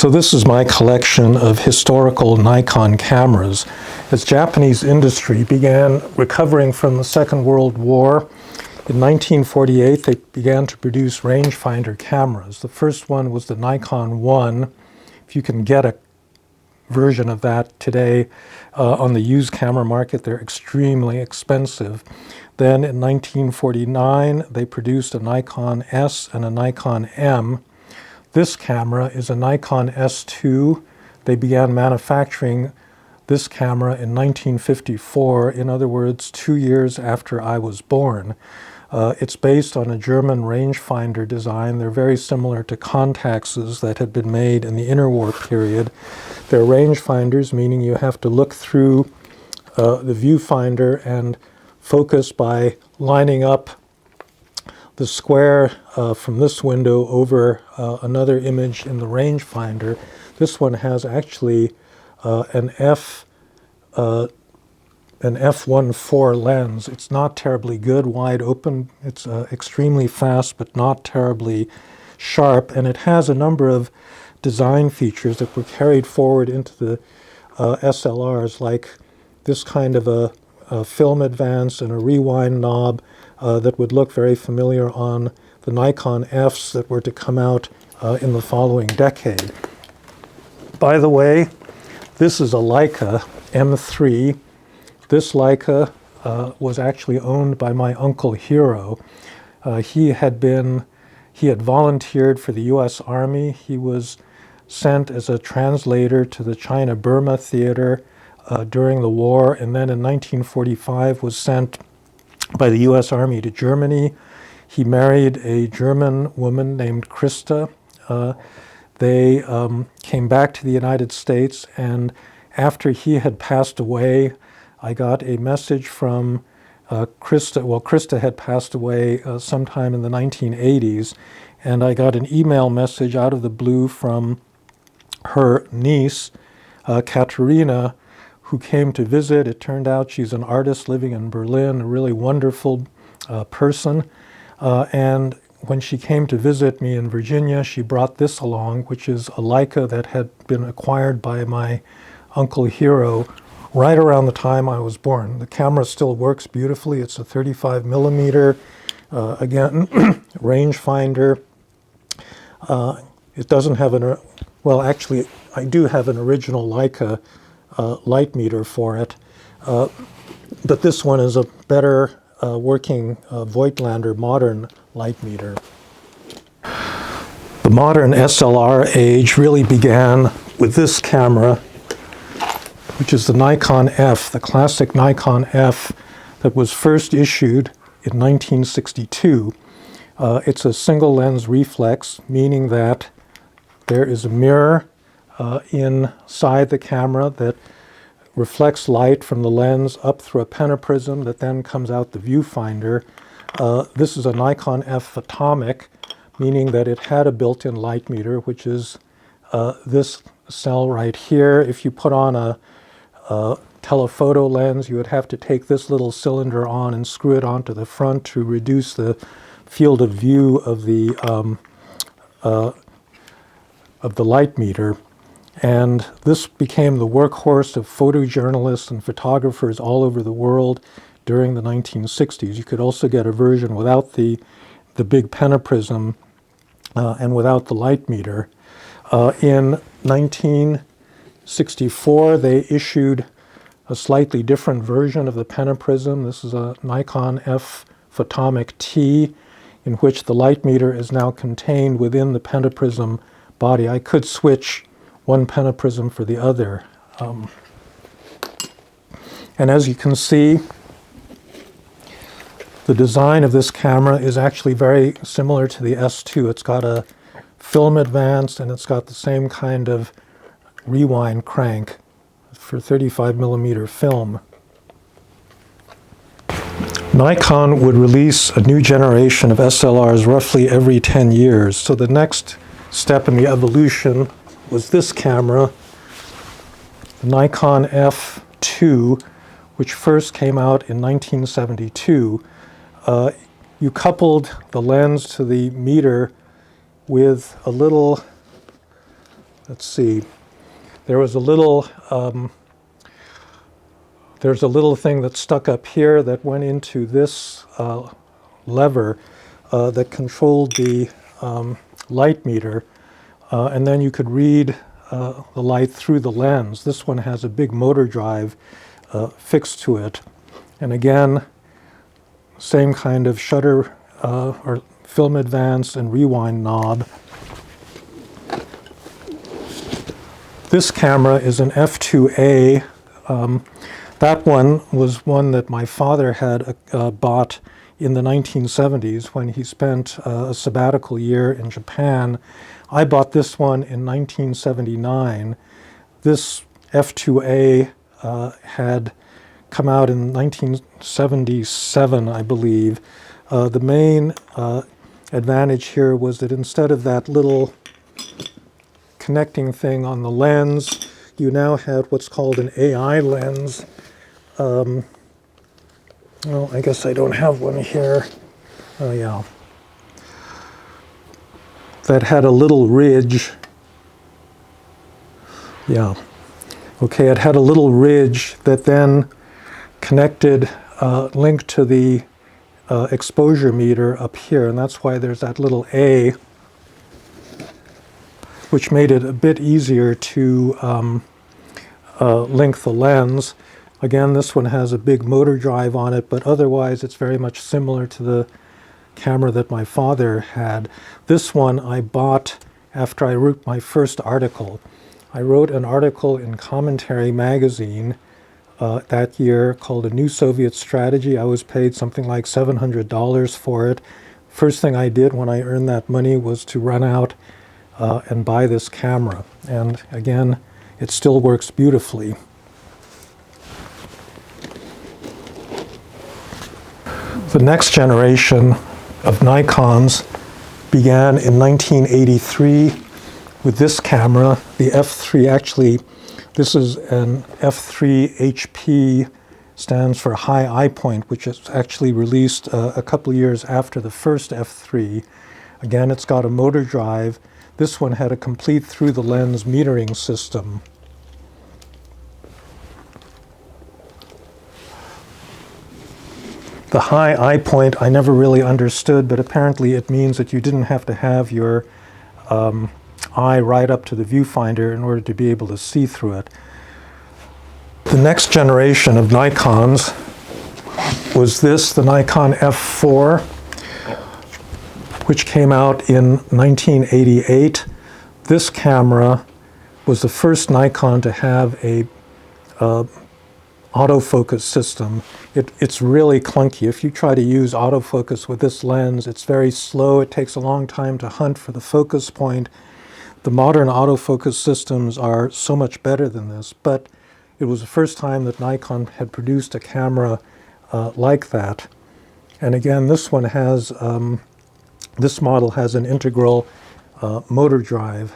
So this is my collection of historical Nikon cameras. As Japanese industry began recovering from the Second World War, in 1948 they began to produce rangefinder cameras. The first one was the Nikon 1. If you can get a version of that today on the used camera market, they're extremely expensive. Then in 1949 they produced a Nikon S and a Nikon M. This camera is a Nikon S2. They began manufacturing this camera in 1954, in other words, 2 years after I was born. It's based on a German rangefinder design. They're very similar to Contaxes that had been made in the interwar period. They're rangefinders, meaning you have to look through the viewfinder and focus by lining up the square from this window over another image in the rangefinder. This one has actually an f1.4 lens. It's not terribly good, wide open. It's extremely fast, but not terribly sharp. And it has a number of design features that were carried forward into the SLRs, like this kind of a film advance and a rewind knob that would look very familiar on the Nikon Fs that were to come out in the following decade. By the way, this is a Leica M3. This Leica was actually owned by my Uncle Hero. He had volunteered for the US Army. He was sent as a translator to the China-Burma theater during the war, and then in 1945 was sent by the US Army to Germany. He married a German woman named Christa. They came back to the United States, and after he had passed away, I got a message from Christa. Well, Christa had passed away sometime in the 1980s, and I got an email message out of the blue from her niece, Katerina, who came to visit. It turned out she's an artist living in Berlin, a really wonderful person. And when she came to visit me in Virginia, she brought this along, which is a Leica that had been acquired by my Uncle Hero right around the time I was born. The camera still works beautifully. It's a 35 millimeter, again, rangefinder. It doesn't have well, actually, I do have an original Leica light meter for it, but this one is a better working Voigtlander modern light meter. The modern SLR age really began with this camera, which is the Nikon F, the classic Nikon F that was first issued in 1962. It's a single lens reflex, meaning that there is a mirror inside the camera that reflects light from the lens up through a pentaprism that then comes out the viewfinder. This is a Nikon F Photomic, meaning that it had a built-in light meter, which is this cell right here. If you put on a telephoto lens, you would have to take this little cylinder on and screw it onto the front to reduce the field of view of the light meter. And this became the workhorse of photojournalists and photographers all over the world during the 1960s. You could also get a version without the big pentaprism and without the light meter. In 1964, they issued a slightly different version of the pentaprism. This is a Nikon F Photomic T, in which the light meter is now contained within the pentaprism body. I could switch one pentaprism for the other. And as you can see, the design of this camera is actually very similar to the S2. It's got a film advance, and it's got the same kind of rewind crank for 35 millimeter film. Nikon would release a new generation of SLRs roughly every 10 years. So the next step in the evolution was this camera, the Nikon F2, which first came out in 1972. You coupled the lens to the meter with a little let's see, there was a little, there's a little thing that stuck up here that went into this lever that controlled the light meter, and then you could read the light through the lens. This one has a big motor drive fixed to it. And again, same kind of shutter or film advance and rewind knob. This camera is an f2A. That one was one that my father had bought in the 1970s when he spent a sabbatical year in Japan. I bought this one in 1979. This f2A had come out in 1977, I believe. The main advantage here was that instead of that little connecting thing on the lens, you now had what's called an AI lens. Well, I guess I don't have one here. Oh, yeah. That had a little ridge. Yeah. Okay, it had a little ridge that then connected, linked to the exposure meter up here, and that's why there's that little A, which made it a bit easier to link the lens. Again, this one has a big motor drive on it, but otherwise it's very much similar to the camera that my father had. This one I bought after I wrote my first article. I wrote an article in Commentary magazine that year called A New Soviet Strategy. I was paid something like $700 for it. First thing I did when I earned that money was to run out and buy this camera. And again, it still works beautifully. The next generation of Nikons began in 1983 with this camera, the F3. Actually, this is an F3 HP, stands for high eye point, which is actually released a couple years after the first F3. Again, it's got a motor drive. This one had a complete through-the-lens metering system. The high eye point I never really understood, but apparently it means that you didn't have to have your eye right up to the viewfinder in order to be able to see through it. The next generation of Nikons was this, the Nikon F4, which came out in 1988. This camera was the first Nikon to have a autofocus system. It's really clunky. If you try to use autofocus with this lens, it's very slow. It takes a long time to hunt for the focus point. The modern autofocus systems are so much better than this, but it was the first time that Nikon had produced a camera like that. And again, this one has, this model has an integral motor drive.